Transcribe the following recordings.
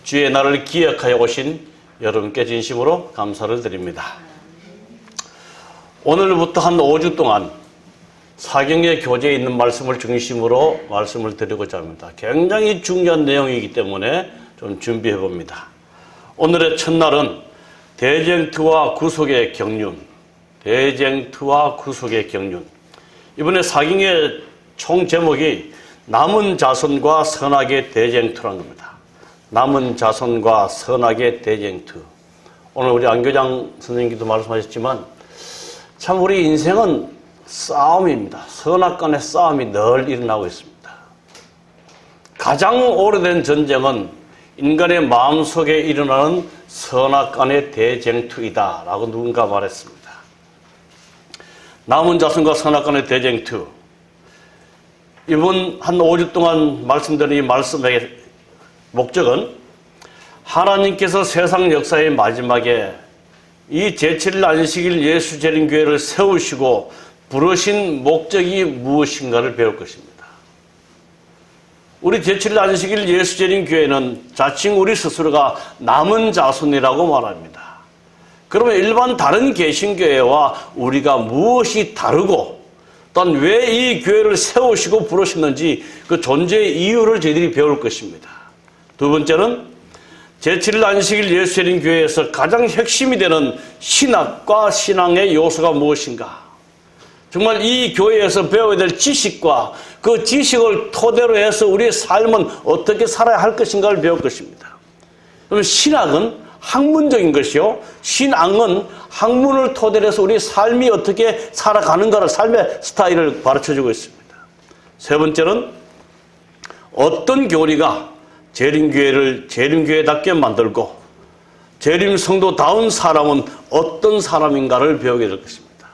주의 날을 기억하여 오신 여러분께 진심으로 감사를 드립니다. 오늘부터 한 5주 동안 사경의 교재에 있는 말씀을 중심으로 말씀을 드리고자 합니다. 굉장히 중요한 내용이기 때문에 좀 준비해 봅니다. 오늘의 첫날은 대쟁투와 구속의 경륜. 대쟁투와 구속의 경륜. 이번에 사경의 총 제목이 남은 자손과 선악의 대쟁투라는 겁니다. 남은 자손과 선악의 대쟁투. 오늘 우리 안교장 선생님께도 말씀하셨지만 참 우리 인생은 싸움입니다. 선악 간의 싸움이 늘 일어나고 있습니다. 가장 오래된 전쟁은 인간의 마음속에 일어나는 선악 간의 대쟁투이다 라고 누군가 말했습니다. 남은 자손과 선악 간의 대쟁투. 이번 한 5주 동안 말씀드린 이 말씀의 목적은 하나님께서 세상 역사의 마지막에 이 제7일 안식일 예수 재림교회를 세우시고 부르신 목적이 무엇인가를 배울 것입니다. 우리 제7일 안식일 예수 재림교회는 자칭 우리 스스로가 남은 자손이라고 말합니다. 그러면 일반 다른 개신교회와 우리가 무엇이 다르고 또한 왜 이 교회를 세우시고 부르셨는지 그 존재의 이유를 저희들이 배울 것입니다. 두 번째는 제7일 안식일 예수 재림교회에서 가장 핵심이 되는 신학과 신앙의 요소가 무엇인가? 정말 이 교회에서 배워야 될 지식과 그 지식을 토대로 해서 우리의 삶은 어떻게 살아야 할 것인가를 배울 것입니다. 그러면 신학은 학문적인 것이요, 신앙은 학문을 토대로 해서 우리의 삶이 어떻게 살아가는가를, 삶의 스타일을 가르쳐주고 있습니다. 세 번째는 어떤 교리가 재림교회를 재림교회답게 만들고 재림성도다운 사람은 어떤 사람인가를 배우게 될 것입니다.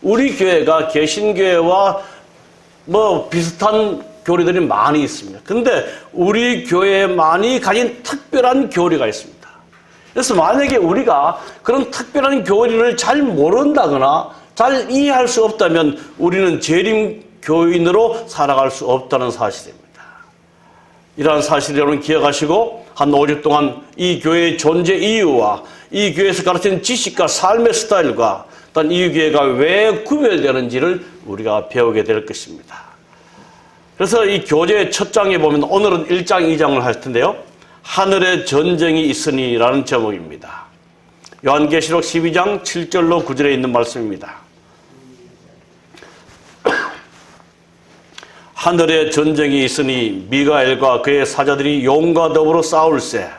우리 교회가 개신교회와 비슷한 교리들이 많이 있습니다. 그런데 우리 교회에 많이 가진 특별한 교리가 있습니다. 그래서 만약에 우리가 그런 특별한 교리를 잘 모른다거나 잘 이해할 수 없다면 우리는 재림교인으로 살아갈 수 없다는 사실입니다. 이러한 사실을 여러분 기억하시고 한 5주 동안 이 교회의 존재 이유와 이 교회에서 가르치는 지식과 삶의 스타일과 또한 이 교회가 왜 구별되는지를 우리가 배우게 될 것입니다. 그래서 이 교재의 첫 장에 보면 오늘은 1장, 2장을 할 텐데요. 하늘에 전쟁이 있으니 라는 제목입니다. 요한계시록 12장 7절로 9절에 있는 말씀입니다. 하늘에 전쟁이 있으니 미가엘과 그의 사자들이 용과 더불어 싸울세.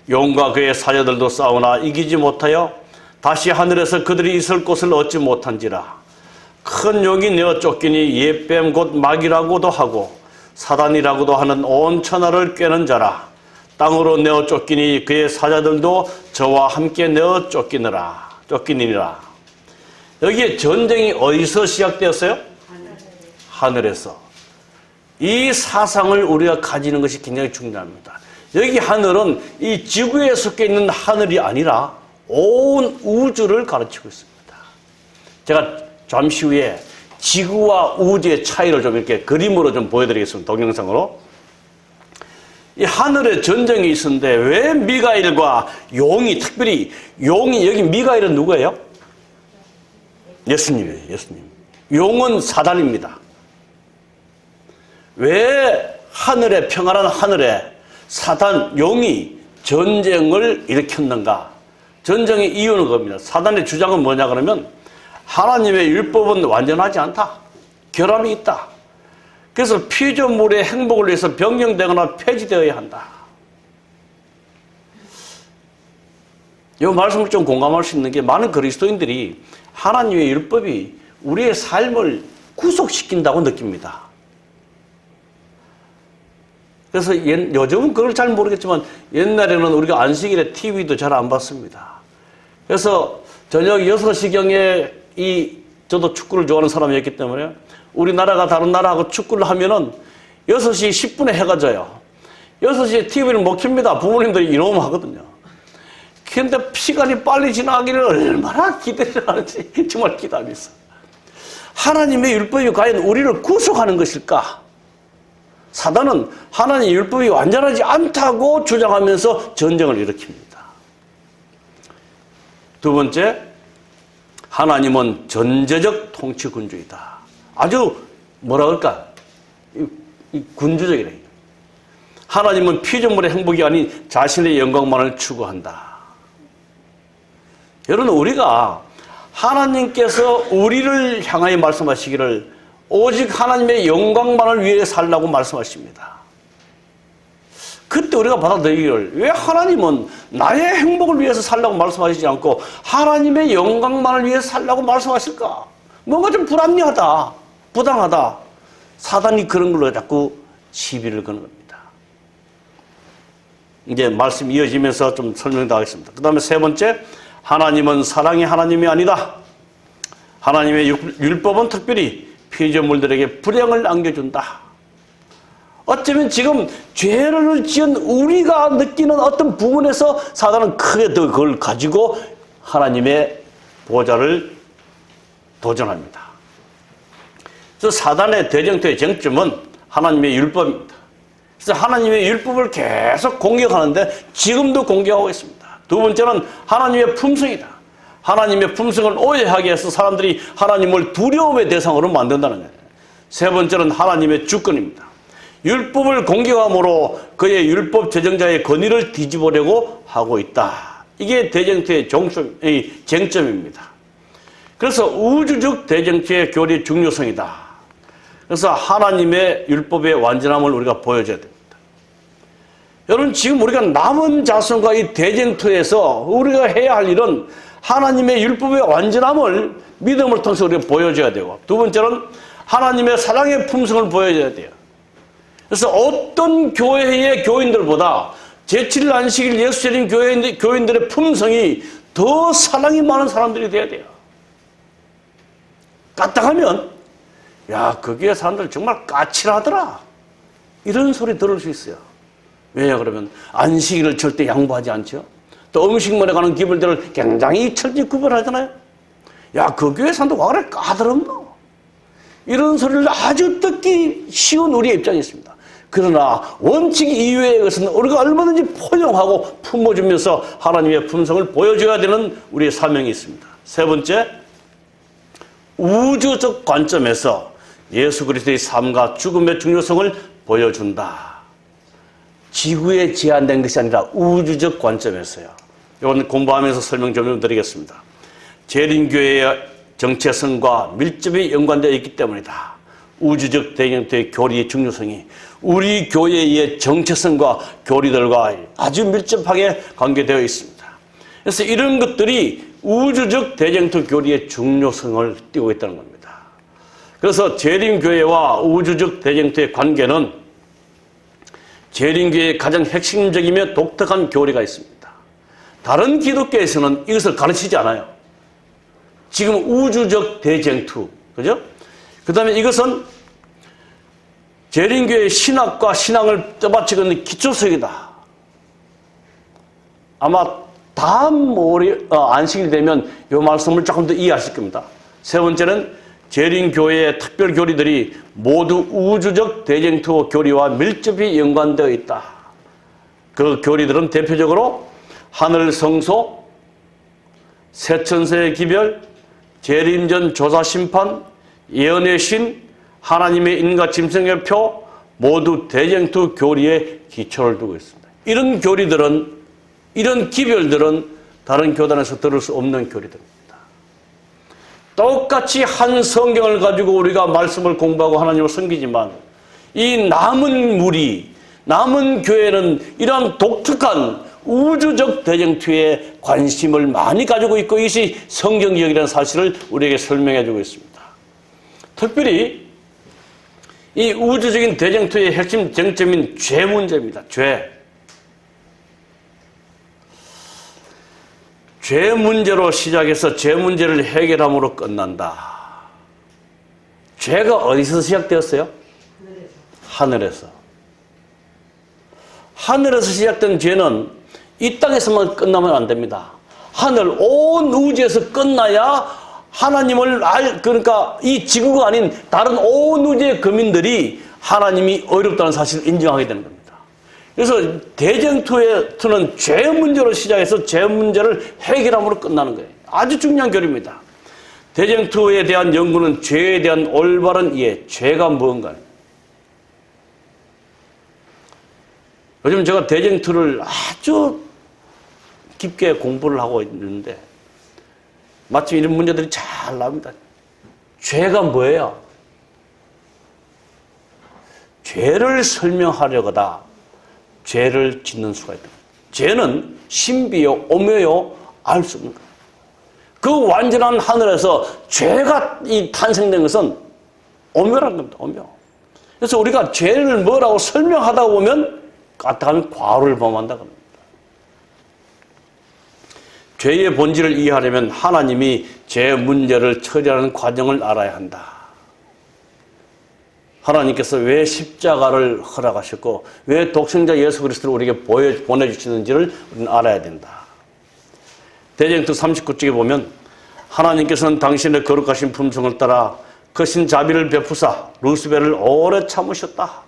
용과 그의 사자들도 싸우나 이기지 못하여 다시 하늘에서 그들이 있을 곳을 얻지 못한지라. 큰 용이 내어 쫓기니 옛뱀 곧 마귀라고도 하고 사단이라고도 하는 온 천하를 꿰는 자라. 땅으로 내어 쫓기니 그의 사자들도 저와 함께 내어 쫓기니라. 여기에 전쟁이 어디서 시작되었어요? 하늘에서. 이 사상을 우리가 가지는 것이 굉장히 중요합니다. 여기 하늘은 이 지구에 속해 있는 하늘이 아니라 온 우주를 가르치고 있습니다. 제가 잠시 후에 지구와 우주의 차이를 좀 이렇게 그림으로 좀 보여드리겠습니다. 동영상으로. 이 하늘에 전쟁이 있었는데 왜 미가엘과 용이, 특별히 용이, 여기 미가엘은 누구예요? 예수님이에요. 예수님. 용은 사단입니다. 왜 하늘에, 평안한 하늘에 사단, 용이 전쟁을 일으켰는가? 전쟁의 이유는 겁니다. 사단의 주장은 뭐냐 그러면 하나님의 율법은 완전하지 않다. 결함이 있다. 그래서 피조물의 행복을 위해서 변경되거나 폐지되어야 한다. 이 말씀을 좀 공감할 수 있는 게 많은 그리스도인들이 하나님의 율법이 우리의 삶을 구속시킨다고 느낍니다. 그래서 요즘은 그걸 잘 모르겠지만 옛날에는 우리가 안식일에 TV도 잘 안 봤습니다. 그래서 저녁 6시경에 저도 축구를 좋아하는 사람이었기 때문에 우리나라가 다른 나라하고 축구를 하면은 6시 10분에 해가 져요. 6시에 TV를 못 켭니다. 부모님들이 이놈 하거든요. 그런데 시간이 빨리 지나가기를 얼마나 기대를 하는지 정말 기대하고 있어. 하나님의 율법이 과연 우리를 구속하는 것일까? 사단은 하나님의 율법이 완전하지 않다고 주장하면서 전쟁을 일으킵니다. 두 번째, 하나님은 전제적 통치군주이다. 아주 뭐라 그럴까? 군주적이래. 하나님은 피조물의 행복이 아닌 자신의 영광만을 추구한다. 여러분, 우리가 하나님께서 우리를 향하여 말씀하시기를 오직 하나님의 영광만을 위해 살라고 말씀하십니다. 그때 우리가 받아들이기를 왜 하나님은 나의 행복을 위해서 살라고 말씀하시지 않고 하나님의 영광만을 위해 살라고 말씀하실까? 뭔가 좀 불합리하다, 부당하다. 사단이 그런 걸로 자꾸 시비를 거는 겁니다. 이제 말씀 이어지면서 좀 설명도 하겠습니다. 그 다음에 세 번째, 하나님은 사랑의 하나님이 아니다. 하나님의 율법은 특별히 피조물들에게 불행을 안겨준다. 어쩌면 지금 죄를 지은 우리가 느끼는 어떤 부분에서 사단은 크게 더 그걸 가지고 하나님의 보좌를 도전합니다. 그래서 사단의 대쟁투의 쟁점은 하나님의 율법입니다. 그래서 하나님의 율법을 계속 공격하는데 지금도 공격하고 있습니다. 두 번째는 하나님의 품성이다. 하나님의 품성을 오해하게 해서 사람들이 하나님을 두려움의 대상으로 만든다는 거예요. 세 번째는 하나님의 주권입니다. 율법을 공격함으로 그의 율법 제정자의 권위를 뒤집으려고 하고 있다. 이게 대쟁투의 쟁점입니다. 그래서 우주적 대쟁투의 교리의 중요성이다. 그래서 하나님의 율법의 완전함을 우리가 보여줘야 됩니다. 여러분, 지금 우리가 남은 자손과 이 대쟁투에서 우리가 해야 할 일은 하나님의 율법의 완전함을 믿음을 통해서 우리가 보여줘야 되고, 두 번째는 하나님의 사랑의 품성을 보여줘야 돼요. 그래서 어떤 교회의 교인들보다 제7일 안식일 예수 드린 교인들의 품성이 더 사랑이 많은 사람들이 돼야 돼요. 까딱하면 야, 그 교회 사람들 정말 까칠하더라, 이런 소리 들을 수 있어요. 왜냐 그러면 안식일을 절대 양보하지 않죠. 또 음식물에 관한 기별들을 굉장히 철저히 구별하잖아요. 야, 그 교회 사람들 와 그래 까다롭노, 이런 소리를 아주 듣기 쉬운 우리의 입장이 있습니다. 그러나 원칙 이외의 것은 우리가 얼마든지 포용하고 품어주면서 하나님의 품성을 보여줘야 되는 우리의 사명이 있습니다. 세 번째, 우주적 관점에서 예수 그리스도의 삶과 죽음의 중요성을 보여준다. 지구에 제한된 것이 아니라 우주적 관점에서요. 이건 공부하면서 설명 좀 드리겠습니다. 재림교회의 정체성과 밀접히 연관되어 있기 때문이다. 우주적 대쟁투의 교리의 중요성이 우리 교회의 정체성과 교리들과 아주 밀접하게 관계되어 있습니다. 그래서 이런 것들이 우주적 대쟁투 교리의 중요성을 띠고 있다는 겁니다. 그래서 재림교회와 우주적 대쟁투의 관계는 재림교회의 가장 핵심적이며 독특한 교리가 있습니다. 다른 기독교에서는 이것을 가르치지 않아요. 지금 우주적 대쟁투, 그죠? 그 다음에 이것은 재림교회의 신학과 신앙을 떠받치고 있는 기초석이다. 아마 다음 안식일 되면 이 말씀을 조금 더 이해하실 겁니다. 세 번째는 재림교회의 특별 교리들이 모두 우주적 대쟁투 교리와 밀접히 연관되어 있다. 그 교리들은 대표적으로 하늘 성소, 세천세의 기별, 재림전 조사 심판, 예언의 신, 하나님의 인과 짐승의 표, 모두 대쟁투 교리에 기초를 두고 있습니다. 이런 교리들은, 이런 기별들은 다른 교단에서 들을 수 없는 교리들입니다. 똑같이 한 성경을 가지고 우리가 말씀을 공부하고 하나님을 섬기지만 이 남은 무리, 남은 교회는 이러한 독특한 우주적 대쟁투에 관심을 많이 가지고 있고 이것이 성경적이라는 사실을 우리에게 설명해 주고 있습니다. 특별히 이 우주적인 대쟁투의 핵심 쟁점인 죄 문제입니다. 죄 문제로 시작해서 죄 문제를 해결함으로 끝난다. 죄가 어디서 시작되었어요? 하늘에서. 하늘에서 시작된 죄는 이 땅에서만 끝나면 안 됩니다. 하늘 온 우주에서 끝나야 하나님을 그러니까 이 지구가 아닌 다른 온 우주의 거민들이 하나님이 어렵다는 사실을 인정하게 되는 겁니다. 그래서 대쟁투는 죄 문제로 시작해서 죄 문제를 해결함으로 끝나는 거예요. 아주 중요한 교리입니다. 대쟁투에 대한 연구는 죄에 대한 올바른 이해, 죄가 무언가. 요즘 제가 대쟁투를 아주 깊게 공부를 하고 있는데 마침 이런 문제들이 잘 나옵니다. 죄가 뭐예요? 죄를 설명하려거다 죄를 짓는 수가 있다. 죄는 신비요 오묘요 알 수 없는 거예요. 그 완전한 하늘에서 죄가 탄생된 것은 오묘라는 겁니다. 오묘. 그래서 우리가 죄를 뭐라고 설명하다 보면 까딱하면 과오를 범한다 겁니다. 죄의 본질을 이해하려면 하나님이 죄 문제를 처리하는 과정을 알아야 한다. 하나님께서 왜 십자가를 허락하셨고 왜 독생자 예수 그리스도를 우리에게 보내주시는지를 우리는 알아야 된다. 대쟁투 39쪽에 보면 하나님께서는 당신의 거룩하신 품성을 따라 크신 자비를 베푸사 루스벨을 오래 참으셨다.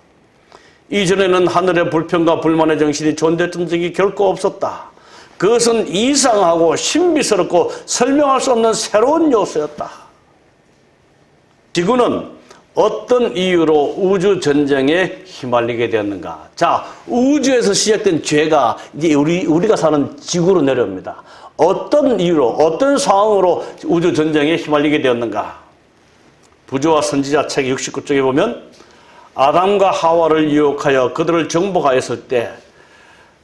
이전에는 하늘의 불평과 불만의 정신이 존재했던 적이 결코 없었다. 그것은 이상하고 신비스럽고 설명할 수 없는 새로운 요소였다. 지구는 어떤 이유로 우주 전쟁에 휘말리게 되었는가? 자, 우주에서 시작된 죄가 이제 우리가 사는 지구로 내려옵니다. 어떤 이유로, 어떤 상황으로 우주 전쟁에 휘말리게 되었는가? 부조와 선지자 책 69쪽에 보면 아담과 하와를 유혹하여 그들을 정복하였을 때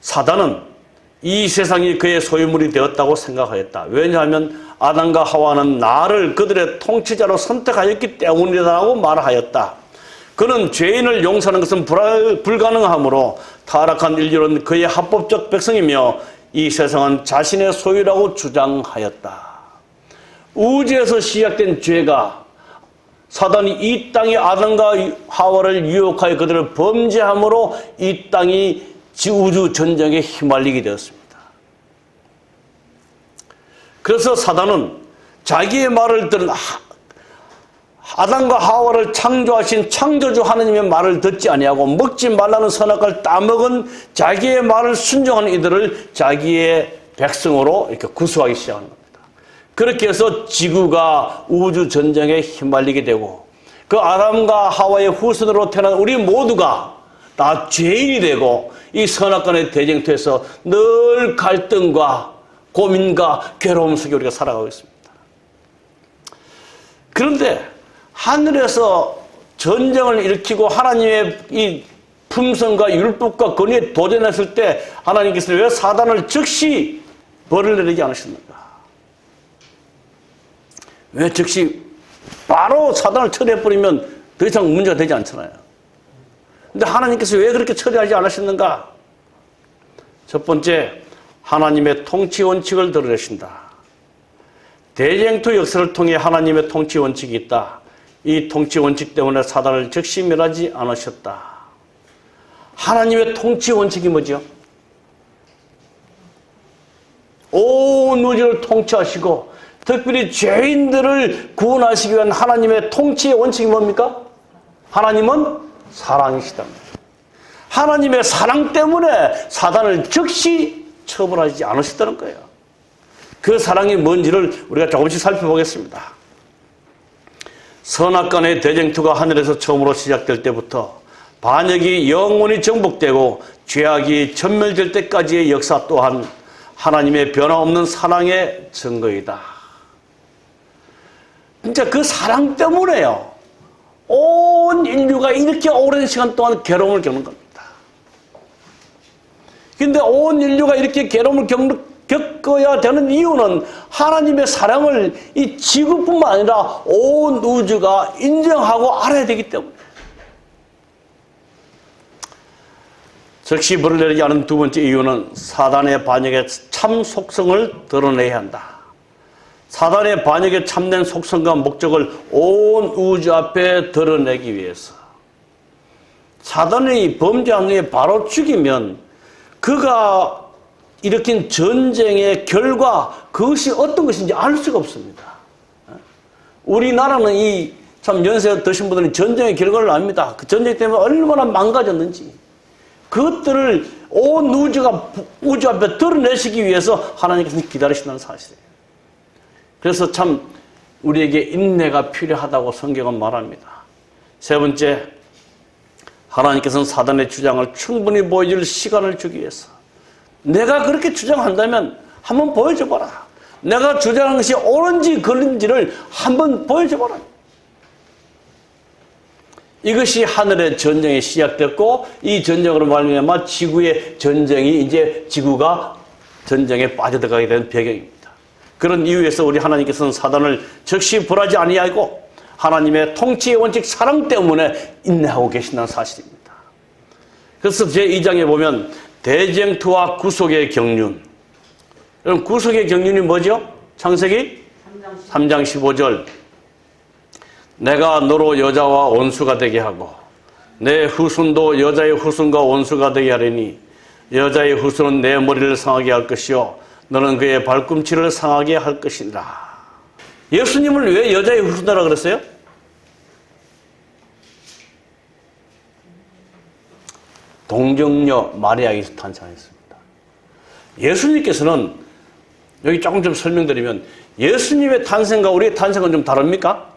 사단은 이 세상이 그의 소유물이 되었다고 생각하였다. 왜냐하면 아담과 하와는 나를 그들의 통치자로 선택하였기 때문이라고 말하였다. 그는 죄인을 용서하는 것은 불가능하므로 타락한 인류는 그의 합법적 백성이며 이 세상은 자신의 소유라고 주장하였다. 우주에서 시작된 죄가 사단이 이 땅에 아담과 하와를 유혹하여 그들을 범죄함으로 이 땅이 우주 전쟁에 휘말리게 되었습니다. 그래서 사단은 자기의 말을 들은 아담과 하와를 창조하신 창조주 하나님의 말을 듣지 아니하고 먹지 말라는 선악과를 따먹은 자기의 말을 순종하는 이들을 자기의 백성으로 이렇게 구수하기 시작하는 겁니다. 그렇게 해서 지구가 우주 전쟁에 휘말리게 되고 그 아담과 하와의 후손으로 태어난 우리 모두가 다 죄인이 되고 이 선악간의 대쟁투에서 늘 갈등과 고민과 괴로움 속에 우리가 살아가고 있습니다. 그런데 하늘에서 전쟁을 일으키고 하나님의 이 품성과 율법과 권위에 도전했을 때 하나님께서는 왜 사단을 즉시 벌을 내리지 않으셨는가? 왜 즉시 바로 사단을 처리해버리면 더 이상 문제가 되지 않잖아요. 근데 하나님께서 왜 그렇게 처리하지 않으셨는가? 첫 번째, 하나님의 통치 원칙을 드러내신다. 대쟁투 역사를 통해 하나님의 통치 원칙이 있다. 이 통치 원칙 때문에 사단을 즉시 멸하지 않으셨다. 하나님의 통치 원칙이 뭐죠? 온 우주를 통치하시고 특별히 죄인들을 구원하시기 위한 하나님의 통치의 원칙이 뭡니까? 하나님은 사랑이시다. 하나님의 사랑 때문에 사단을 즉시 처벌하지 않으셨다는 거예요. 그 사랑이 뭔지를 우리가 조금씩 살펴보겠습니다. 선악간의 대쟁투가 하늘에서 처음으로 시작될 때부터 반역이 영원히 정복되고 죄악이 전멸될 때까지의 역사 또한 하나님의 변화없는 사랑의 증거이다. 진짜 그 사랑 때문에요. 온 인류가 이렇게 오랜 시간 동안 괴로움을 겪는 겁니다. 그런데 온 인류가 이렇게 괴로움을 겪어야 되는 이유는 하나님의 사랑을 이 지구뿐만 아니라 온 우주가 인정하고 알아야 되기 때문에. 즉시 벌을 내리지 않은 두 번째 이유는 사단의 반역의 참 속성을 드러내야 한다. 사단의 반역의 참된 속성과 목적을 온 우주 앞에 드러내기 위해서. 사단이 범죄한 후에 바로 죽이면 그가 일으킨 전쟁의 결과 그것이 어떤 것인지 알 수가 없습니다. 우리나라는 이 참 연세 드신 분들은 전쟁의 결과를 압니다. 그 전쟁 때문에 얼마나 망가졌는지. 그것들을 온 우주 앞에 드러내시기 위해서 하나님께서 기다리신다는 사실이에요. 그래서 참 우리에게 인내가 필요하다고 성경은 말합니다. 세 번째, 하나님께서는 사단의 주장을 충분히 보여줄 시간을 주기 위해서 내가 그렇게 주장한다면 한번 보여줘봐라. 내가 주장한 것이 옳은지 그른지를 한번 보여줘봐라. 이것이 하늘의 전쟁이 시작됐고 이 전쟁으로 말미암아 지구의 전쟁이 이제 지구가 전쟁에 빠져들어가게 된 배경입니다. 그런 이유에서 우리 하나님께서는 사단을 즉시 벌하지 아니하고 하나님의 통치의 원칙 사랑 때문에 인내하고 계신다는 사실입니다. 그래서 제2장에 보면 대쟁투와 구속의 경륜. 여러분 구속의 경륜이 뭐죠? 창세기 3장 15절. 내가 너로 여자와 원수가 되게 하고 내 후손도 여자의 후손과 원수가 되게 하리니 여자의 후손은 내 머리를 상하게 할 것이요 너는 그의 발꿈치를 상하게 할 것이니라. 예수님을 왜 여자의 후손이라고 그랬어요? 동정녀 마리아에게서 탄생했습니다. 예수님께서는 여기 조금 좀 설명드리면 예수님의 탄생과 우리의 탄생은 좀 다릅니까?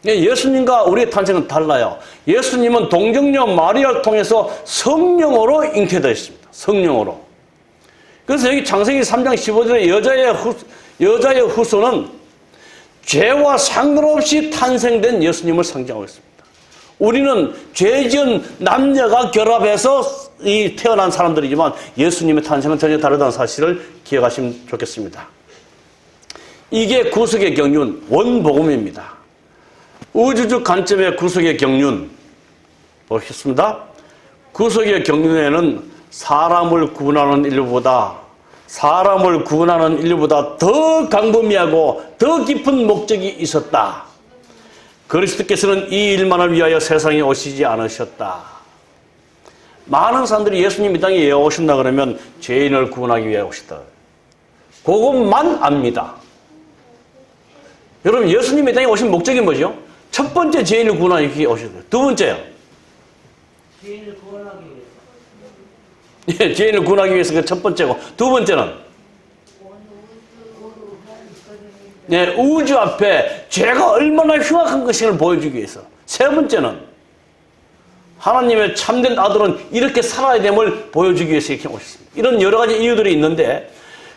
예수님과 우리의 탄생은 달라요. 예수님은 동정녀 마리아를 통해서 성령으로 잉태되어 있습니다. 성령으로. 그래서 여기 창세기 3장 15절에 여자의 후손은 죄와 상관없이 탄생된 예수님을 상징하고 있습니다. 우리는 죄지은 남녀가 결합해서 태어난 사람들이지만 예수님의 탄생은 전혀 다르다는 사실을 기억하시면 좋겠습니다. 이게 구속의 경륜, 원복음입니다. 우주적 관점의 구속의 경륜 보겠습니다. 구속의 경륜에는 사람을 구원하는 인류보다 더 광범위하고 더 깊은 목적이 있었다. 그리스도께서는 이 일만을 위하여 세상에 오시지 않으셨다. 많은 사람들이 예수님 이 땅에 왜 오신다 그러면 죄인을 구원하기 위해 오셨다. 그것만 압니다. 여러분 예수님 이 땅에 오신 목적이 뭐죠? 첫 번째 죄인을 구원하기 위해 오셨어요. 두 번째요. 죄인을 구원하기 위해서. 예, 죄인을 구원하기 위해서 그 첫 번째고 두 번째는 네, 우주 앞에 죄가 얼마나 흉악한 것인가를 보여주기 위해서. 세 번째는 하나님의 참된 아들은 이렇게 살아야 됨을 보여주기 위해서 이렇게 오셨습니다. 이런 여러 가지 이유들이 있는데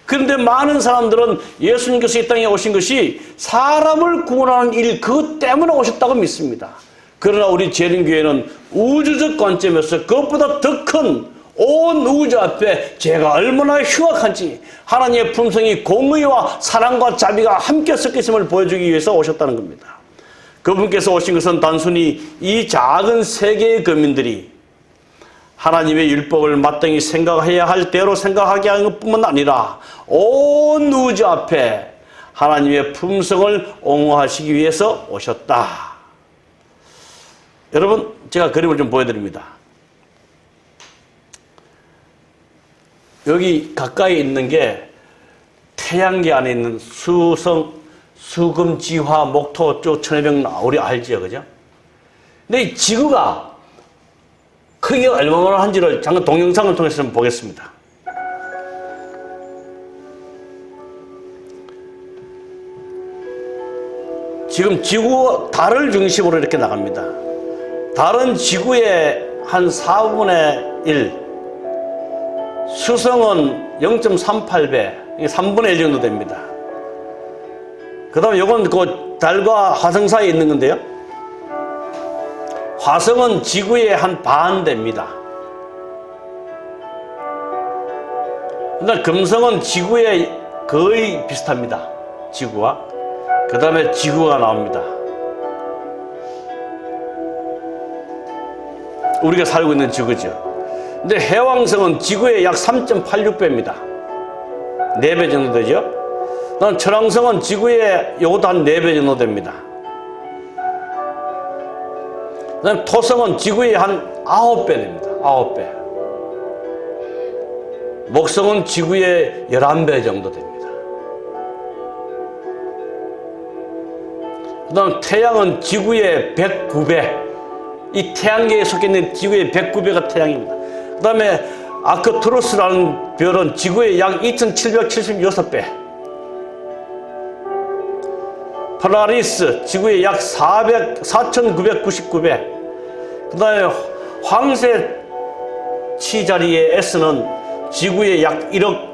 그런데 많은 사람들은 예수님께서 이 땅에 오신 것이 사람을 구원하는 일 그것 때문에 오셨다고 믿습니다. 그러나 우리 재림교회는 우주적 관점에서 그것보다 더 큰 온 우주 앞에 죄가 얼마나 흉악한지 하나님의 품성이 공의와 사랑과 자비가 함께 섞여 있음을 보여주기 위해서 오셨다는 겁니다. 그분께서 오신 것은 단순히 이 작은 세계의 거민들이 하나님의 율법을 마땅히 생각해야 할 대로 생각하게 하는 것뿐만 아니라 온 우주 앞에 하나님의 품성을 옹호하시기 위해서 오셨다. 여러분 제가 그림을 좀 보여드립니다. 여기 가까이 있는 게 태양계 안에 있는 수성, 수금, 지화, 목토 쪽 천해병 우리 알지요, 그죠? 근데 이 지구가 크기가 얼마나 한지를 잠깐 동영상을 통해서 좀 보겠습니다. 지금 지구 달을 중심으로 이렇게 나갑니다. 달은 지구의 한 4분의 1, 수성은 0.38배, 3분의 1 정도 됩니다. 그 다음에 이건 그 달과 화성 사이에 있는 건데요. 화성은 지구의 한 반 됩니다. 그다음 금성은 지구에 거의 비슷합니다. 지구와. 그 다음에 지구가 나옵니다. 우리가 살고 있는 지구죠. 근데 해왕성은 지구의 약 3.86배입니다. 4배 정도 되죠. 그다음 천왕성은 지구의 요것도 한 4배 정도 됩니다. 그다음 토성은 지구의 한 9배 됩니다. 9배. 목성은 지구의 11배 정도 됩니다. 그 다음 태양은 지구의 109배. 이 태양계에 속해 있는 지구의 109배가 태양입니다. 그 다음에 아크투루스라는 별은 지구의 약 2776배. 폴라리스, 지구의 약 4999배. 그 다음에 황새 치자리의 S는 지구의 약 1억.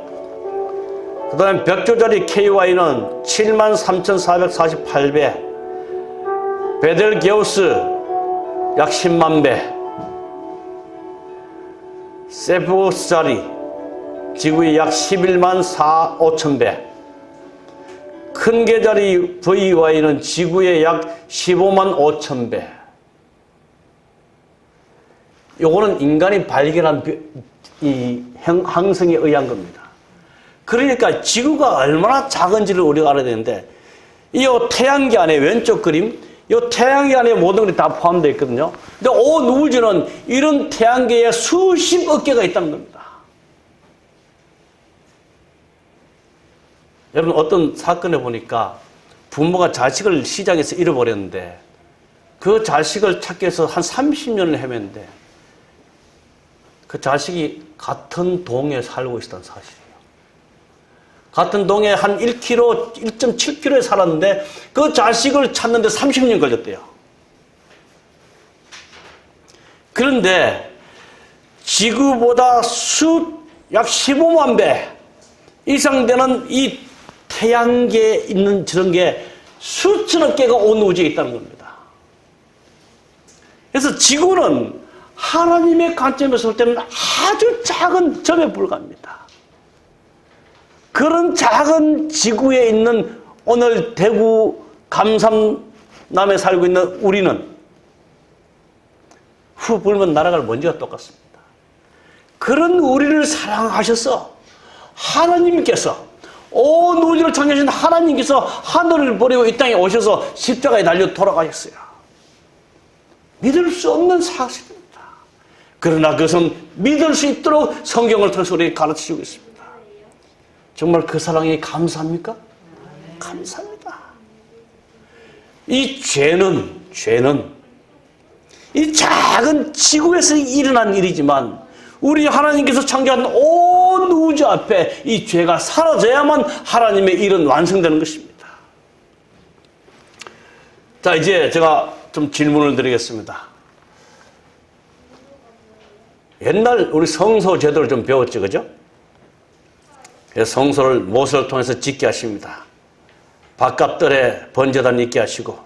그 다음에 벽조자리 KY는 73,448배. 베델게우스 약 10만 배. 세포스 자리 지구의 약 11만 5천 배. 큰 개자리 VY는 지구의 약 15만 5천 배. 요거는 인간이 발견한 이 항성에 의한 겁니다. 그러니까 지구가 얼마나 작은지를 우리가 알아야 되는데, 이 태양계 안에 왼쪽 그림, 이 태양계 안에 모든 것이 다 포함되어 있거든요. 근데 온 우주는 이런 태양계에 수십억 개가 있다는 겁니다. 여러분, 어떤 사건에 보니까 부모가 자식을 시장에서 잃어버렸는데 그 자식을 찾기 위해서 한 30년을 헤맸는데 그 자식이 같은 동에 살고 있었다는 사실이에요. 같은 동에 한 1km, 1.7km에 살았는데 그 자식을 찾는데 30년 걸렸대요. 그런데 지구보다 약 15만 배 이상 되는 이 태양계에 있는 저런 게 수천억 개가 온 우주에 있다는 겁니다. 그래서 지구는 하나님의 관점에서 볼 때는 아주 작은 점에 불과합니다. 그런 작은 지구에 있는 오늘 대구 감삼남에 살고 있는 우리는 후 불면 날아갈 먼지와 똑같습니다. 그런 우리를 사랑하셔서 하나님께서 온 우주를 창조하신 하나님께서 하늘을 버리고 이 땅에 오셔서 십자가에 달려 돌아가셨어요. 믿을 수 없는 사실입니다. 그러나 그것은 믿을 수 있도록 성경을 통해서 우리에게 가르치고 있습니다. 정말 그 사랑에 감사합니까? 감사합니다. 이 죄는 이 작은 지구에서 일어난 일이지만 우리 하나님께서 창조한 온 우주 앞에 이 죄가 사라져야만 하나님의 일은 완성되는 것입니다. 자, 이제 제가 좀 질문을 드리겠습니다. 옛날 우리 성소 제도를 좀 배웠죠, 그죠? 성소를 못을 통해서 짓게 하십니다. 바깥뜰에 번제단을 있게 하시고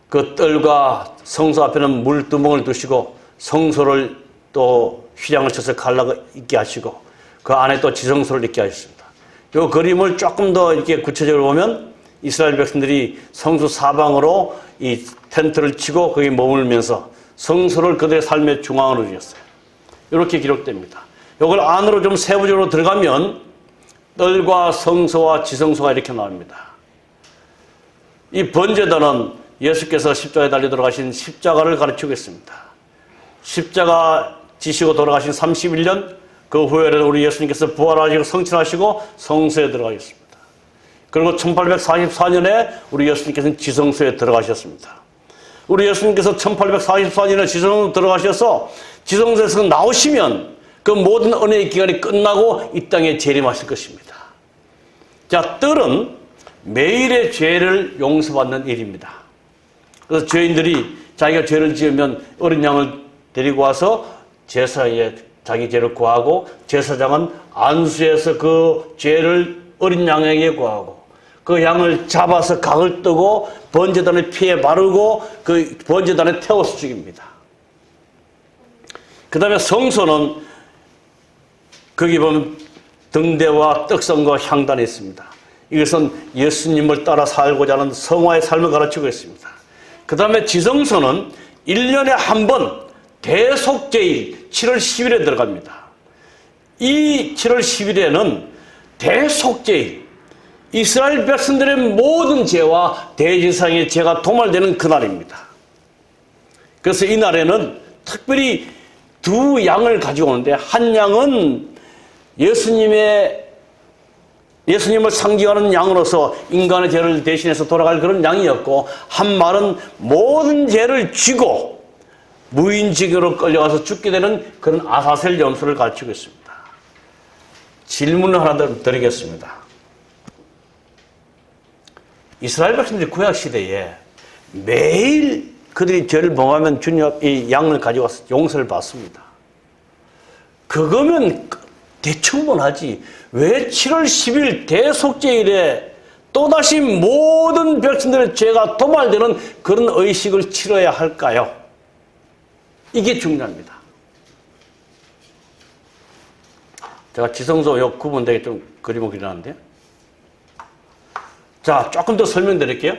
그 뜰과 성소 앞에는 물두멍을 두시고 성소를 또 휘장을 쳐서 갈라가 있게 하시고 그 안에 또 지성소를 있게 하셨습니다. 이 그림을 조금 더 이렇게 구체적으로 보면 이스라엘 백성들이 성소 사방으로 이 텐트를 치고 거기 머물면서 성소를 그들의 삶의 중앙으로 주셨어요. 이렇게 기록됩니다. 이걸 안으로 좀 세부적으로 들어가면 뜰과 성소와 지성소가 이렇게 나옵니다. 이 번제단은 예수께서 십자가에 달려 돌아가신 십자가를 가르치고 있습니다. 십자가 지시고 돌아가신 31년 그 후에는 우리 예수님께서 부활하시고 성취하시고 성소에 들어가셨습니다. 그리고 1844년에 우리 예수님께서는 지성소에 들어가셨습니다. 우리 예수님께서 1844년에 지성소에 들어가셔서 지성소에서 나오시면 그 모든 은혜의 기간이 끝나고 이 땅에 재림하실 것입니다. 자, 뜰은 매일의 죄를 용서받는 일입니다. 그래서 죄인들이 자기가 죄를 지으면 어린 양을 데리고 와서 제사에 자기 죄를 구하고 제사장은 안수해서 그 죄를 어린 양에게 구하고 그 양을 잡아서 각을 뜨고 번제단의 피에 바르고 그 번제단에 태워서 죽입니다. 그 다음에 성소는 거기 보면 등대와 떡선과 향단이 있습니다. 이것은 예수님을 따라 살고자 하는 성화의 삶을 가르치고 있습니다. 그 다음에 지성소는 1년에 한 번 대속제일 7월 10일에 들어갑니다. 이 7월 10일에는 대속제일, 이스라엘 백성들의 모든 죄와 대제사장의 죄가 도말되는 그날입니다. 그래서 이 날에는 특별히 두 양을 가지고 오는데 한 양은 예수님의 예수님을 상징하는 양으로서 인간의 죄를 대신해서 돌아갈 그런 양이었고, 한 말은 모든 죄를 지고 무인지경으로 끌려가서 죽게 되는 그런 아사셀 염소를 가르치고 있습니다. 질문을 하나 드리겠습니다. 이스라엘 백성들이 구약시대에 매일 그들이 죄를 범하면 주님 이 양을 가지고 와서 용서를 받습니다. 그거면 대충분하지. 왜 7월 10일 대속죄일에 또다시 모든 백성들의 죄가 도말되는 그런 의식을 치러야 할까요? 이게 중요합니다. 제가 지성소 요 구분되게 좀 그림을 그리는데요. 자, 조금 더 설명드릴게요.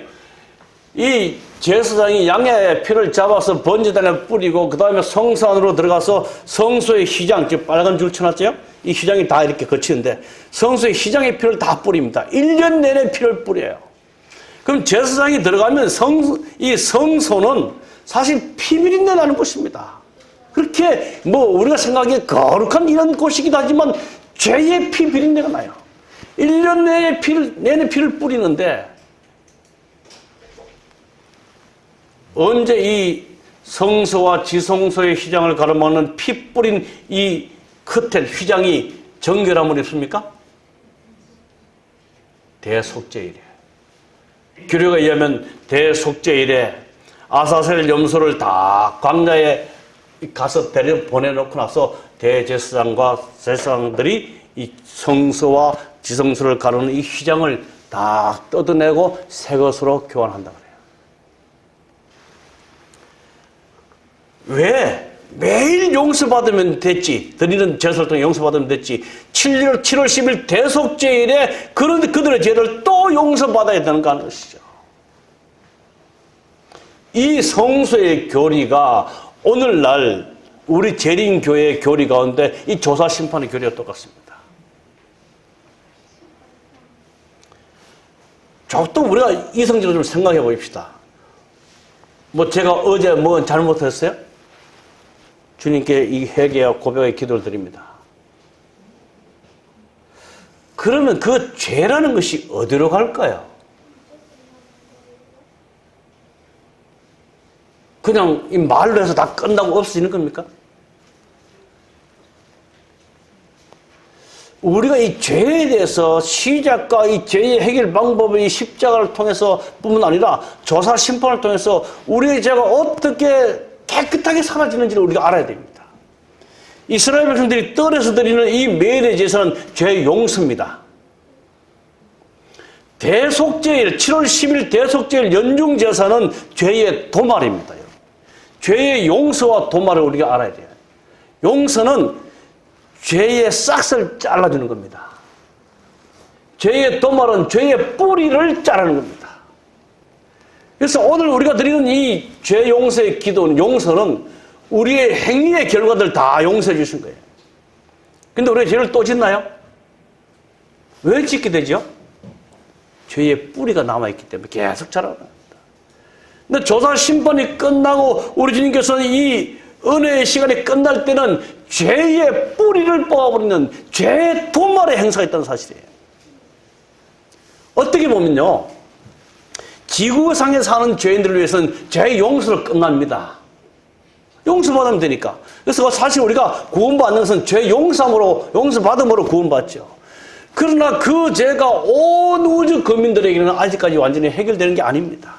이 제사장이 양의 피를 잡아서 번제단에 뿌리고 그 다음에 성소 안으로 들어가서 성소의 휘장, 즉 빨간 줄 쳐놨죠? 이 휘장이 다 이렇게 거치는데 성소의 휘장의 피를 다 뿌립니다. 1년 내내 피를 뿌려요. 그럼 제사장이 들어가면 이 성소는 사실 피비린내 나는 곳입니다. 그렇게 우리가 생각하기에 거룩한 이런 곳이기도 하지만 죄의 피 비린내가 나요. 1년 내내 피를 뿌리는데 언제 이 성소와 지성소의 휘장을 가로막는 피 뿌린 이 커튼, 휘장이 정결함을 입습니까? 대속죄일에. 규례에 의하면 대속죄일에 아사셀 염소를 다 광야에 가서 보내놓고 나서 대제사장과 제사장들이 이 성소와 지성소를 가르는 이 휘장을 다 뜯어내고 새 것으로 교환한다 그래요. 왜? 매일 용서받으면 됐지. 드리는 제사를 통해 용서받으면 됐지. 7월 10일 대속죄일에 그들의 죄를 또 용서받아야 되는가 하는 것이죠. 이 성소의 교리가 오늘날 우리 재림교회의 교리 가운데 이 조사 심판의 교리와 똑같습니다. 조금 우리가 이성적으로 좀 생각해 봅시다. 제가 어제 잘못했어요? 주님께 이 회개와 고백의 기도를 드립니다. 그러면 그 죄라는 것이 어디로 갈까요? 그냥 이 말로 해서 다 끝나고 없어지는 겁니까? 우리가 이 죄에 대해서 시작과 이 죄의 해결 방법의 십자가를 통해서 뿐만 아니라 조사 심판을 통해서 우리의 죄가 어떻게 깨끗하게 사라지는지를 우리가 알아야 됩니다. 이스라엘 백성들이 뜰에서 드리는 이 매일의 제사는 죄 용서입니다. 대속죄일, 7월 10일 대속죄일 연중 제사는 죄의 도말입니다. 죄의 용서와 도말을 우리가 알아야 돼요. 용서는 죄의 싹을 잘라주는 겁니다. 죄의 도말은 죄의 뿌리를 자르는 겁니다. 그래서 오늘 우리가 드리는 이 죄 용서의 기도는, 용서는 우리의 행위의 결과들 다 용서해 주신 거예요. 근데 우리가 죄를 또 짓나요? 왜 짓게 되죠? 죄의 뿌리가 남아있기 때문에 계속 자라납니다. 근데 조사 심판이 끝나고 우리 주님께서는 이 은혜의 시간이 끝날 때는 죄의 뿌리를 뽑아버리는 죄의 도말의 행사가 있다는 사실이에요. 어떻게 보면요, 지구상에 사는 죄인들을 위해서는 죄의 용서로 끝납니다. 용서받으면 되니까. 그래서 사실 우리가 구원받는 것은 죄 용서받음으로 구원받죠. 그러나 그 죄가 온 우주 거민들에게는 아직까지 완전히 해결되는 게 아닙니다.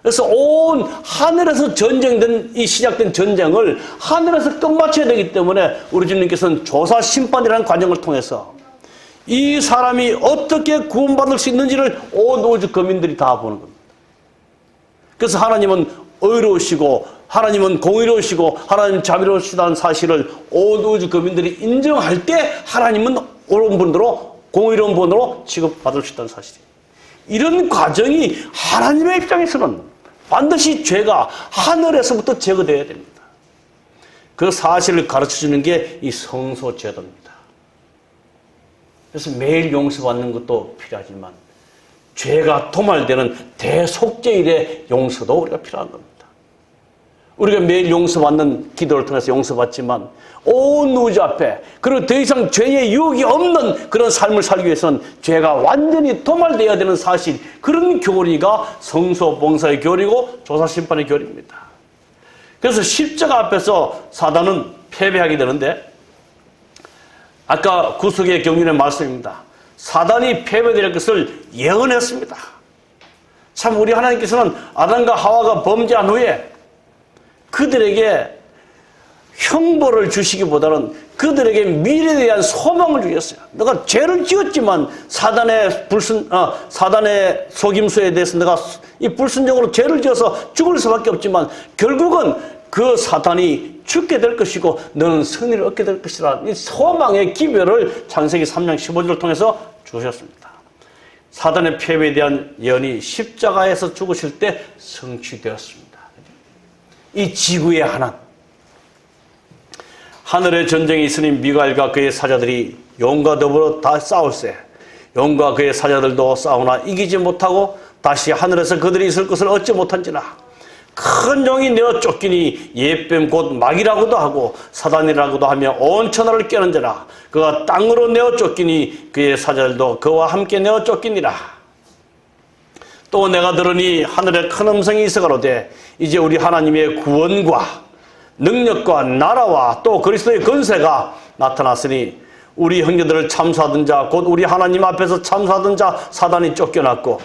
그래서 온 하늘에서 시작된 전쟁을 하늘에서 끝마쳐야 되기 때문에 우리 주님께서는 조사 심판이라는 과정을 통해서 이 사람이 어떻게 구원받을 수 있는지를 온 우주 거민들이 다 보는 겁니다. 그래서 하나님은 의로우시고 하나님은 공의로우시고 하나님 자비로우시다는 사실을 온 우주 거민들이 인정할 때 하나님은 옳은 분으로 공의로운 분으로 취급받을 수 있다는 사실이에요. 이런 과정이 하나님의 입장에서는 반드시 죄가 하늘에서부터 제거되어야 됩니다. 그 사실을 가르쳐주는 게 이 성소 제도입니다. 그래서 매일 용서받는 것도 필요하지만 죄가 도말되는 대속죄일의 용서도 우리가 필요한 겁니다. 우리가 매일 용서받는 기도를 통해서 용서받지만 온 우주 앞에 그리고 더 이상 죄의 유혹이 없는 그런 삶을 살기 위해서는 죄가 완전히 도말되어야 되는 사실, 그런 교리가 성소 봉사의 교리고 조사 심판의 교리입니다. 그래서 십자가 앞에서 사단은 패배하게 되는데, 아까 구속의 경륜의 말씀입니다. 사단이 패배될 것을 예언했습니다. 참 우리 하나님께서는 아담과 하와가 범죄한 후에 그들에게 형벌을 주시기보다는 그들에게 미래에 대한 소망을 주셨어요. 내가 죄를 지었지만 사단의 속임수에 대해서 내가 이 불순종으로 죄를 지어서 죽을 수밖에 없지만 결국은 그 사단이 죽게 될 것이고 너는 승리를 얻게 될 것이라, 이 소망의 기별을 창세기 3장 15절을 통해서 주셨습니다. 사단의 패배에 대한 예언이 십자가에서 죽으실 때 성취되었습니다. 이 지구의 하늘의 전쟁이 있으니 미가엘과 그의 사자들이 용과 더불어 다 싸울세. 용과 그의 사자들도 싸우나 이기지 못하고 다시 하늘에서 그들이 있을 것을 얻지 못한지라. 큰 용이 내어 쫓기니 옛뱀 곧 마귀라고도 하고 사단이라고도 하며 온 천하를 깨는지라. 그가 땅으로 내어 쫓기니 그의 사자들도 그와 함께 내어 쫓기니라. 또 내가 들으니 하늘에 큰 음성이 있어 가로되 이제 우리 하나님의 구원과 능력과 나라와 또 그리스도의 권세가 나타났으니 우리 형제들을 참수하던 자 곧 우리 하나님 앞에서 참수하던 자 사단이 쫓겨났고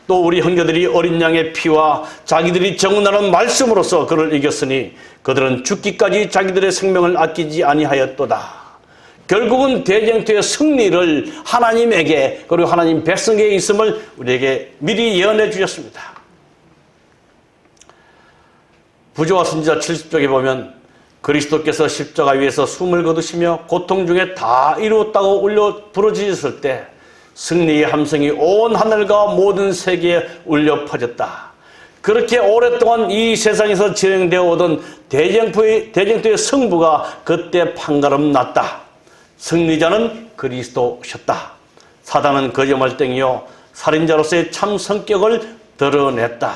또 우리 형제들이 어린 양의 피와 자기들이 정언하는 말씀으로써 그를 이겼으니 그들은 죽기까지 자기들의 생명을 아끼지 아니하였도다. 결국은 대쟁투의 승리를 하나님에게 그리고 하나님 백성에게 있음을 우리에게 미리 예언해 주셨습니다. 부조와 선지자 70쪽에 보면 그리스도께서 십자가 위에서 숨을 거두시며 고통 중에 다 이루었다고 울려 부르짖었을 때 승리의 함성이 온 하늘과 모든 세계에 울려 퍼졌다. 그렇게 오랫동안 이 세상에서 진행되어 오던 대쟁투의 승부가 그때 판가름 났다. 승리자는 그리스도셨다. 사단은 거짓말쟁이요 살인자로서의 참 성격을 드러냈다.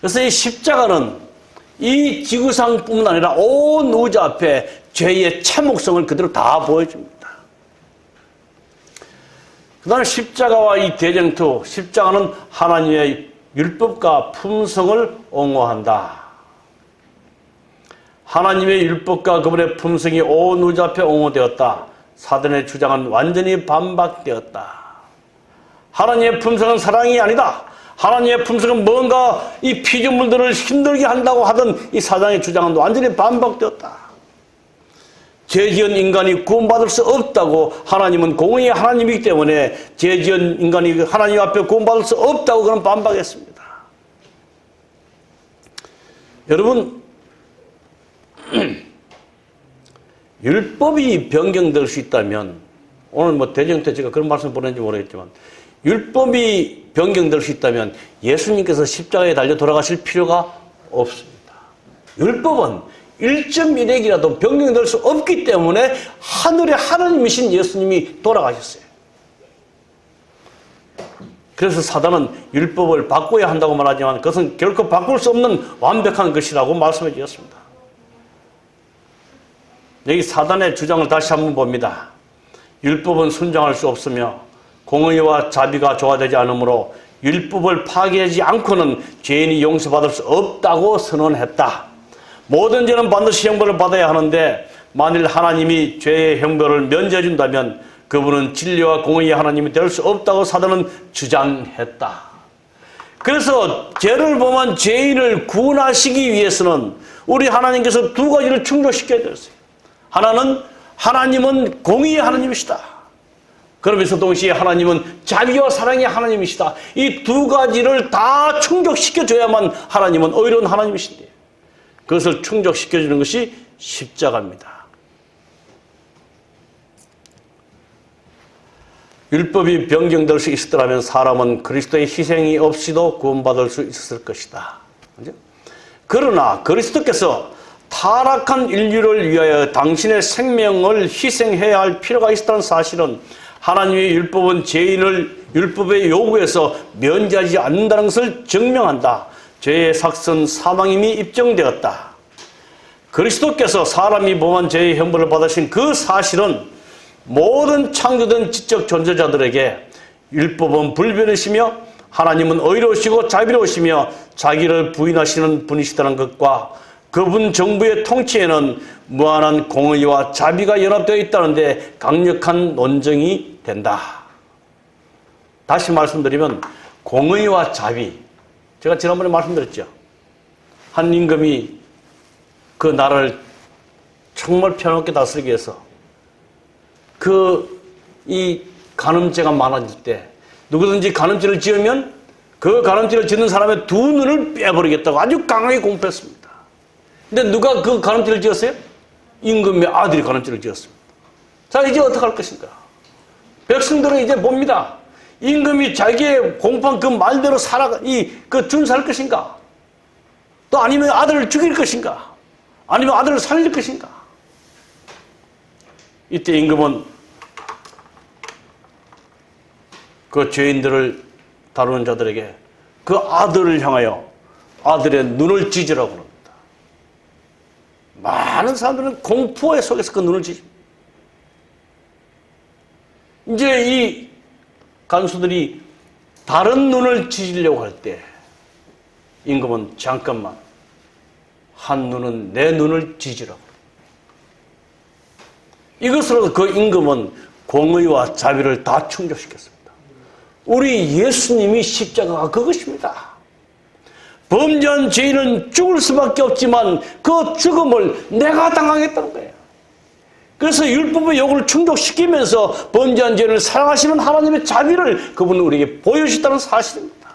그래서 이 십자가는 이 지구상뿐만 아니라 온 우주 앞에 죄의 참혹성을 그대로 다 보여줍니다. 그 다음에 십자가와 이 대쟁투, 십자가는 하나님의 율법과 품성을 옹호한다. 하나님의 율법과 그분의 품성이 온 우주 앞에 옹호되었다. 사단의 주장은 완전히 반박되었다. 하나님의 품성은 사랑이 아니다. 하나님의 품성은 뭔가 이 피조물들을 힘들게 한다고 하던 이 사단의 주장은 완전히 반박되었다. 죄지은 인간이 구원받을 수 없다고, 하나님은 공의의 하나님이기 때문에 죄지은 인간이 하나님 앞에 구원받을 수 없다고 그런 반박했습니다. 여러분, 율법이 변경될 수 있다면, 오늘 대쟁 때 제가 그런 말씀 보냈는지 모르겠지만 율법이 변경될 수 있다면 예수님께서 십자가에 달려 돌아가실 필요가 없습니다. 율법은 1.1핵이라도 변경될 수 없기 때문에 하늘의 하나님이신 예수님이 돌아가셨어요. 그래서 사단은 율법을 바꿔야 한다고 말하지만 그것은 결코 바꿀 수 없는 완벽한 것이라고 말씀해 주셨습니다. 여기 사단의 주장을 다시 한번 봅니다. 율법은 순종할 수 없으며 공의와 자비가 조화되지 않으므로 율법을 파괴하지 않고는 죄인이 용서받을 수 없다고 선언했다. 모든 죄는 반드시 형벌을 받아야 하는데 만일 하나님이 죄의 형벌을 면제해 준다면 그분은 진리와 공의의 하나님이 될 수 없다고 사단은 주장했다. 그래서 죄를 범한 죄인을 구원하시기 위해서는 우리 하나님께서 두 가지를 충족시켜야 되었어요. 하나님은 공의의 하나님이시다. 그러면서 동시에 하나님은 자비와 사랑의 하나님이시다. 이 두 가지를 다 충족시켜줘야만 하나님은 의로운 하나님이신데 그것을 충족시켜주는 것이 십자가입니다. 율법이 변경될 수 있었더라면 사람은 그리스도의 희생이 없이도 구원받을 수 있었을 것이다. 그러나 그리스도께서 타락한 인류를 위하여 당신의 생명을 희생해야 할 필요가 있었다는 사실은 하나님의 율법은 죄인을 율법의 요구에서 면제하지 않는다는 것을 증명한다. 죄의 삭선 사망임이 입증되었다. 그리스도께서 사람이 범한 죄의 형벌을 받으신 그 사실은 모든 창조된 지적 존재자들에게 율법은 불변이시며 하나님은 의로우시고 자비로우시며 자기를 부인하시는 분이시다는 것과 그분 정부의 통치에는 무한한 공의와 자비가 연합되어 있다는데 강력한 논증이 된다. 다시 말씀드리면 공의와 자비, 제가 지난번에 말씀드렸죠. 한 임금이 그 나라를 정말 편안하게 다스리기 위해서 이 간음죄가 많아질 때 누구든지 간음죄를 지으면 그 간음죄를 짓는 사람의 두 눈을 빼버리겠다고 아주 강하게 공표했습니다. 근데 누가 그 간음죄를 지었어요? 임금의 아들이 간음죄를 지었습니다. 자, 이제 어떻게 할 것인가? 백성들은 이제 봅니다. 임금이 자기의 공판 그 말대로 준수할 것인가? 또 아니면 아들을 죽일 것인가? 아니면 아들을 살릴 것인가? 이때 임금은 그 죄인들을 다루는 자들에게 그 아들을 향하여 아들의 눈을 찢으라고 합니다. 많은 사람들은 공포에 속에서 그 눈을 찢습니다. 이제 이 간수들이 다른 눈을 찢으려고 할 때 임금은 잠깐만, 한 눈은 내 눈을 찢으라고. 이것으로 그 임금은 공의와 자비를 다 충족시켰습니다. 우리 예수님이 십자가가 그것입니다. 범죄한 죄인은 죽을 수밖에 없지만 그 죽음을 내가 당하겠다는 거예요. 그래서 율법의 요구를 충족시키면서 범죄한 죄인을 사랑하시는 하나님의 자비를 그분은 우리에게 보여주셨다는 사실입니다.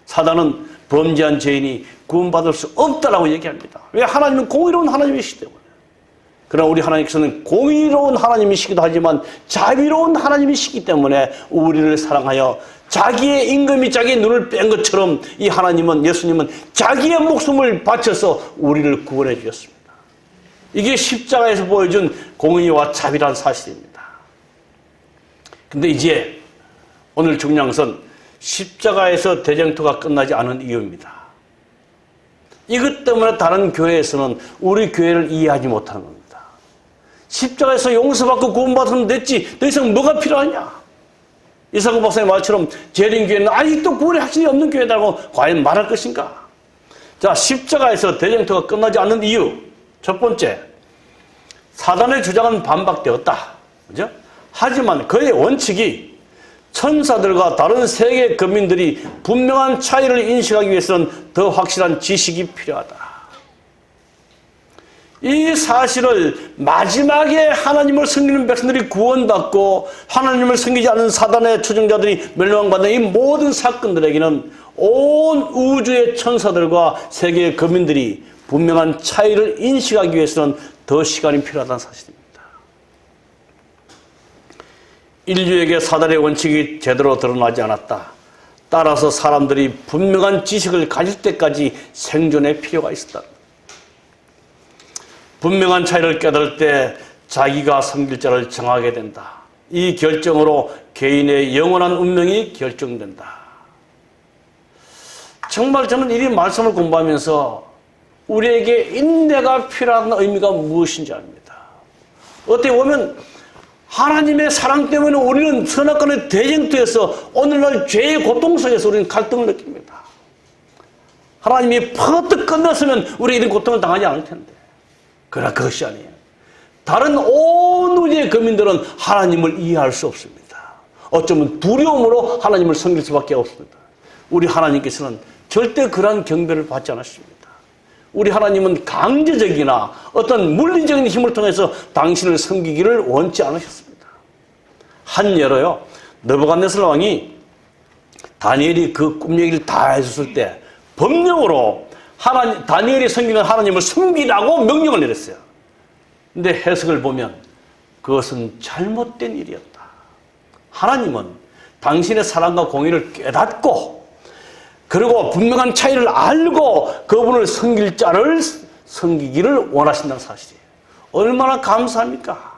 사단은 범죄한 죄인이 구원받을 수 없다라고 얘기합니다. 왜? 하나님은 공의로운 하나님이시기 때문에. 그러나 우리 하나님께서는 공의로운 하나님이시기도 하지만 자비로운 하나님이시기 때문에 우리를 사랑하여 자기의 임금이 자기의 눈을 뺀 것처럼 이 하나님은, 예수님은 자기의 목숨을 바쳐서 우리를 구원해 주셨습니다. 이게 십자가에서 보여준 공의와 자비라는 사실입니다. 근데 이제 오늘 중요한 것은 십자가에서 대쟁투가 끝나지 않은 이유입니다. 이것 때문에 다른 교회에서는 우리 교회를 이해하지 못하는 겁니다. 십자가에서 용서받고 구원받으면 됐지, 더 이상 뭐가 필요하냐? 이상구 박사님 말처럼 재림교회는 아직도 구원의 확신이 없는 교회다라고 과연 말할 것인가? 자, 십자가에서 대쟁투가 끝나지 않는 이유. 첫 번째, 사단의 주장은 반박되었다. 그죠? 하지만 그의 원칙이 천사들과 다른 세계 거민들이 분명한 차이를 인식하기 위해서는 더 확실한 지식이 필요하다. 이 사실을 마지막에 하나님을 섬기는 백성들이 구원받고 하나님을 섬기지 않는 사단의 추종자들이 멸망받는 이 모든 사건들에게는 온 우주의 천사들과 세계의 거민들이 분명한 차이를 인식하기 위해서는 더 시간이 필요하다는 사실입니다. 인류에게 사단의 원칙이 제대로 드러나지 않았다. 따라서 사람들이 분명한 지식을 가질 때까지 생존의 필요가 있었다. 분명한 차이를 깨달을 때 자기가 섬길 자를 정하게 된다. 이 결정으로 개인의 영원한 운명이 결정된다. 정말 저는 이 말씀을 공부하면서 우리에게 인내가 필요한 의미가 무엇인지 압니다. 어떻게 보면 하나님의 사랑 때문에 우리는 선악간의 대쟁투에서 오늘날 죄의 고통 속에서 우리는 갈등을 느낍니다. 하나님이 퍼뜩 끝났으면 우리 이런 고통을 당하지 않을 텐데. 그러나 그것이 아니에요. 다른 온 우주의 거민들은 하나님을 이해할 수 없습니다. 어쩌면 두려움으로 하나님을 섬길 수밖에 없습니다. 우리 하나님께서는 절대 그러한 경배를 받지 않으십니다. 우리 하나님은 강제적이나 어떤 물리적인 힘을 통해서 당신을 섬기기를 원치 않으셨습니다. 한 예로요, 느부갓네살 왕이 다니엘이 그 꿈 얘기를 다 해줬을 때 법령으로 다니엘이 섬기는 하나님을 섬기라고 명령을 내렸어요. 근데 해석을 보면 그것은 잘못된 일이었다. 하나님은 당신의 사랑과 공의를 깨닫고 그리고 분명한 차이를 알고 그분을 섬길 자를 섬기기를 원하신다는 사실이에요. 얼마나 감사합니까?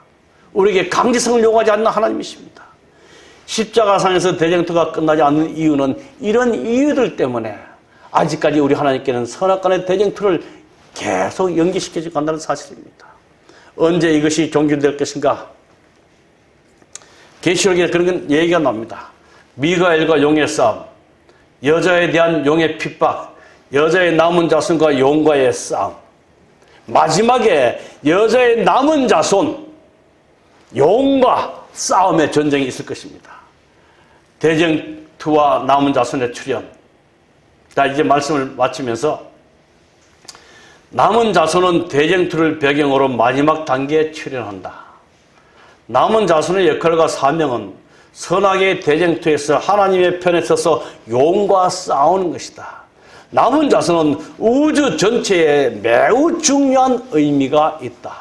우리에게 강제성을 요구하지 않는 하나님이십니다. 십자가상에서 대쟁투가 끝나지 않는 이유는 이런 이유들 때문에 아직까지 우리 하나님께는 선악간의 대쟁투를 계속 연기시켜져 간다는 사실입니다. 언제 이것이 종결될 것인가? 계시록에 그런 얘기가 나옵니다. 미가엘과 용의 싸움, 여자에 대한 용의 핍박, 여자의 남은 자손과 용과의 싸움. 마지막에 여자의 남은 자손, 용과 싸움의 전쟁이 있을 것입니다. 대쟁투와 남은 자손의 출현. 자, 이제 말씀을 마치면서 남은 자손은 대쟁투를 배경으로 마지막 단계에 출현한다. 남은 자손의 역할과 사명은 선악의 대쟁투에서 하나님의 편에 서서 용과 싸우는 것이다. 남은 자손은 우주 전체에 매우 중요한 의미가 있다.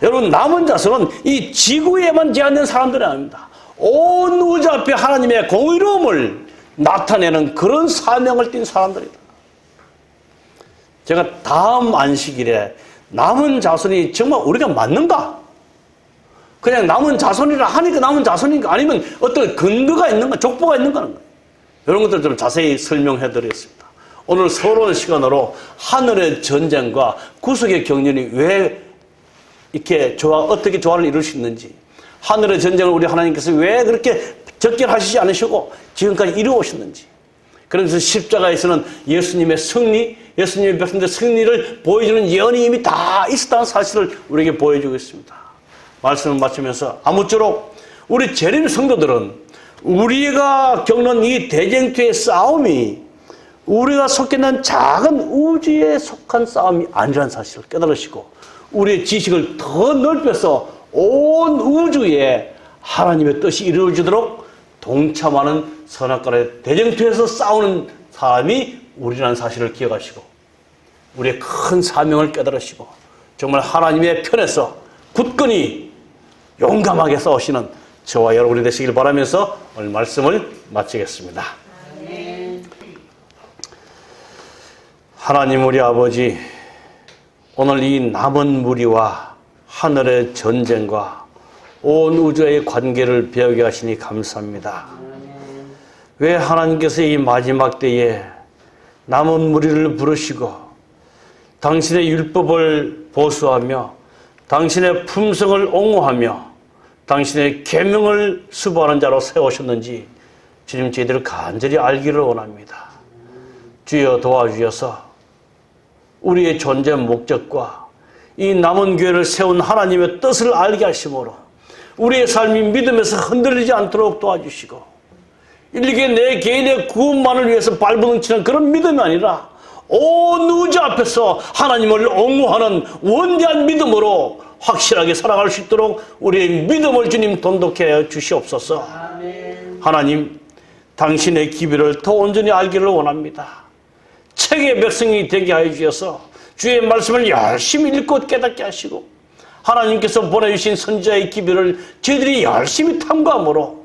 여러분, 남은 자손은 이 지구에만 제한된 사람들이 아닙니다. 온 우주 앞에 하나님의 공의로움을 나타내는 그런 사명을 띈 사람들이다. 제가 다음 안식일에 남은 자손이 정말 우리가 맞는가? 그냥 남은 자손이라 하니까 남은 자손인가? 아니면 어떤 근거가 있는가? 족보가 있는가? 이런 것들 좀 자세히 설명해 드리겠습니다. 오늘 서론 시간으로 하늘의 전쟁과 구속의 경륜이 왜 이렇게 어떻게 조화를 이룰 수 있는지, 하늘의 전쟁을 우리 하나님께서 왜 그렇게 적결하시지 않으시고 지금까지 이루어오셨는지, 그래서 십자가에서는 예수님의 승리, 예수님의 백성들의 승리를 보여주는 예언이 이미 다 있었다는 사실을 우리에게 보여주고 있습니다. 말씀을 마치면서 아무쪼록 우리 재림 성도들은 우리가 겪는 이 대쟁투의 싸움이 우리가 속해 있는 작은 우주에 속한 싸움이 아니라는 사실을 깨달으시고 우리의 지식을 더 넓혀서 온 우주에 하나님의 뜻이 이루어지도록 동참하는 선악과의 대쟁투에서 싸우는 사람이 우리라는 사실을 기억하시고 우리의 큰 사명을 깨달으시고 정말 하나님의 편에서 굳건히 용감하게 싸우시는 저와 여러분이 되시길 바라면서 오늘 말씀을 마치겠습니다. 하나님 우리 아버지, 오늘 이 남은 무리와 하늘의 전쟁과 온 우주의 관계를 배우게 하시니 감사합니다. 왜 하나님께서 이 마지막 때에 남은 무리를 부르시고 당신의 율법을 보수하며 당신의 품성을 옹호하며 당신의 계명을 수보하는 자로 세우셨는지 주님 저희들을 간절히 알기를 원합니다. 주여 도와주셔서 우리의 존재 목적과 이 남은 교회를 세운 하나님의 뜻을 알게 하심으로 우리의 삶이 믿음에서 흔들리지 않도록 도와주시고 일개 내 개인의 구원만을 위해서 발버둥치는 그런 믿음이 아니라 온 우주 앞에서 하나님을 옹호하는 원대한 믿음으로 확실하게 살아갈 수 있도록 우리의 믿음을 주님 돈독해 주시옵소서. 아멘. 하나님, 당신의 기별을 더 온전히 알기를 원합니다. 책의 백성이 되게 하여 주셔서 주의 말씀을 열심히 읽고 깨닫게 하시고 하나님께서 보내주신 선지자의 기별을 저희들이 열심히 탐구함으로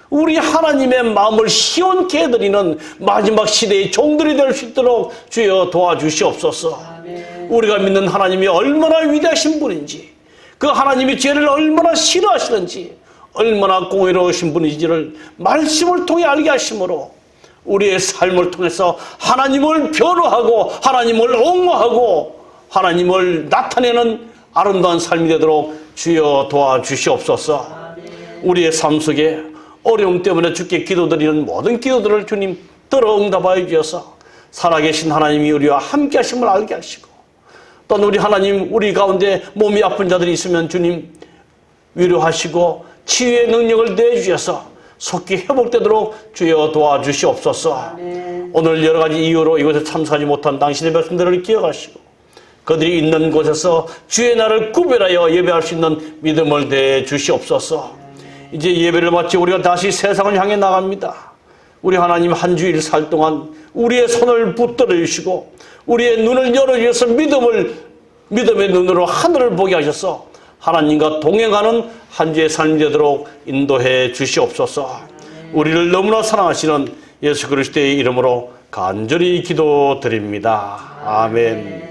우리 하나님의 마음을 시원케 해드리는 마지막 시대의 종들이 될 수 있도록 주여 도와주시옵소서. 아멘. 우리가 믿는 하나님이 얼마나 위대하신 분인지, 그 하나님이 죄를 얼마나 싫어하시는지, 얼마나 공의로우신 분인지를 말씀을 통해 알게 하심으로 우리의 삶을 통해서 하나님을 변호하고 하나님을 옹호하고 하나님을 나타내는 아름다운 삶이 되도록 주여 도와주시옵소서. 아멘. 우리의 삶 속에 어려움 때문에 주께 기도드리는 모든 기도들을 주님 들어 응답하여 주셔서 살아계신 하나님이 우리와 함께 하심을 알게 하시고 또는 우리 하나님 우리 가운데 몸이 아픈 자들이 있으면 주님 위로하시고 치유의 능력을 내주셔서 속히 회복되도록 주여 도와주시옵소서. 아멘. 오늘 여러 가지 이유로 이곳에 참석하지 못한 당신의 백성들을 기억하시고 그들이 있는 곳에서 주의 날을 구별하여 예배할 수 있는 믿음을 내 주시옵소서. 이제 예배를 마치 우리가 다시 세상을 향해 나갑니다. 우리 하나님 한 주일 살 동안 우리의 손을 붙들어 주시고 우리의 눈을 열어주셔서 믿음의 눈으로 하늘을 보게 하셔서 하나님과 동행하는 한 주의 삶이 되도록 인도해 주시옵소서. 우리를 너무나 사랑하시는 예수 그리스도의 이름으로 간절히 기도드립니다. 아멘.